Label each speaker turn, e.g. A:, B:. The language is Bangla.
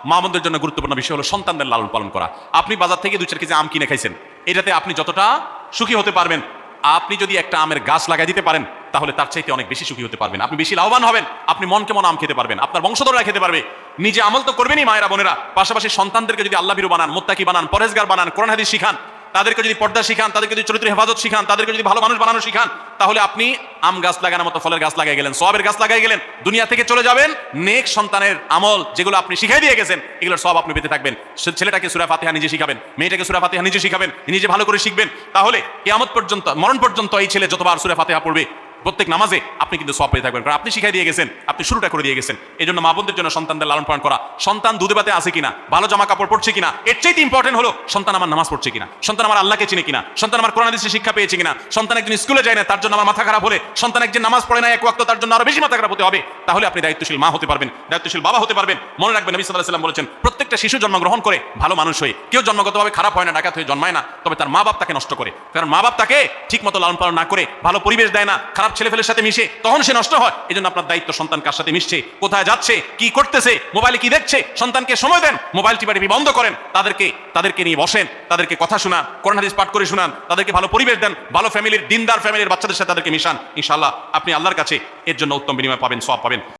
A: মা বোনদের জন্য গুরুত্বপূর্ণ বিষয় হলো সন্তানদের লালন পালন করা। আপনি বাজার থেকে 2-4 কেজি আম কিনে খাইছেন, এটাতে আপনি যতটা সুখী হতে পারবেন, আপনি যদি একটা আমের গাছ লাগাই দিতে পারেন তাহলে তার চাইতে অনেক বেশি সুখী হতে পারবেন, আপনি বেশি লাভবান হবেন, আপনি মনকে মন আম খেতে পারবেন, আপনার বংশধররা খেতে পারবে। নিজে আমল তো করবেনই মায়েরা বোনেরা, পাশাপাশি সন্তানদেরকে যদি আল্লাহ ভীরু বানান, মুত্তাকি বানান, পরহেজগার বানান, কোরআন হাদিস শিখান, তাদেরকে যদি পর্দা শিখান, তাদেরকে যদি চরিত্র হেফাজত শিখান, তাদেরকে যদি ভালো মানুষ বানানো শিখান, তাহলে আপনি আম গাছ লাগানোর মতো ফলের গাছ লাগাই গেলেন, সওয়াবের গাছ লাগাই গেলেন, দুনিয়া থেকে চলে যাবেন। নেক সন্তানের আমল যেগুলো আপনি শিখাই দিয়ে গেছেন, এগুলোর সব আপনি পেতে থাকবেন। ছেলেটাকে সূরা ফাতিহা নিজে শিখাবেন, মেয়েটাকে সূরা ফাতিহা নিজে শিখাবেন, নিজে ভালো করে শিখবেন, তাহলে কিয়ামত পর্যন্ত, মরণ পর্যন্ত এই ছেলে যতবার সূরা ফাতিহা পড়বে প্রত্যেক নামাজে আপনি কিন্তু সওয়াব পেয়ে থাকবেন, কারণ আপনি শিখাই দিয়ে গেছেন, আপনি শুরুটা করে দিয়ে গেছেন। এই জন্য মা বোনদের জন্য সন্তানদের লালন পালন করা, সন্তান দুধে ভাতে আছে কিনা, ভালো জামা কাপড় পড়ছে কিনা, এর চাইতে ইম্পর্টেন্ট হলো সন্তান আমার নামাজ পড়ছে কিনা, সন্তান আমার আল্লাহকে চিনে কিনা, সন্তান আমার কোরআন হাদিসের শিক্ষা পেয়েছে কিনা। সন্তান একজন স্কুলে যায় না, তার জন্য আমার মাথা খারাপ হলে, সন্তান একজন নামাজ পড়ে না এক ওয়াক্ত, তার জন্য আরো বেশি মাথা খারাপ হতে হবে। তাহলে আপনি দায়িত্বশীল মা হতে পারবেন, দায়িত্বশীল বাবা হতে পারবেন। মনে রাখবেন নবী সাল্লাল্লাহু আলাইহি ওয়াসাল্লাম বলেছেন, প্রত্যেকটা শিশু জন্মগ্রহণ করে ভালো মানুষ হয়ে, কেউ জন্মগতভাবে খারাপ হয় না, ডাকাত হয়ে জন্মায় না, তবে তার মা বাপ তাকে নষ্ট করে। কারণ মা বাপ তাকে ঠিক মতো লালন পালন না করে, ভালো পরিবেশ দেয় না, খারাপ ছেলেফেলের সাথে মিশে, তখন সে নষ্ট হয়। এই জন্য আপনার দায়িত্ব সন্তান কার সাথে মিশছে, কোথায় যাচ্ছে, কি করতেছে, মোবাইলে কি দেখছে, সন্তানকে সময় দেন, মোবাইল টিপি বন্ধ করেন, তাদেরকে নিয়ে বসেন, তাদেরকে কথা শোনান, কোরআন হাদিস পাঠ করে শোনান, তাদেরকে ভালো পরিবেশ দেন, ভালো ফ্যামিলির, দিনদার ফ্যামিলির বাচ্চাদের সাথে তাদেরকে মিশান। ইনশাআল্লাহ আপনি আল্লাহর কাছে এর জন্য উত্তম বিনিময় পাবেন, সওয়াব পাবেন।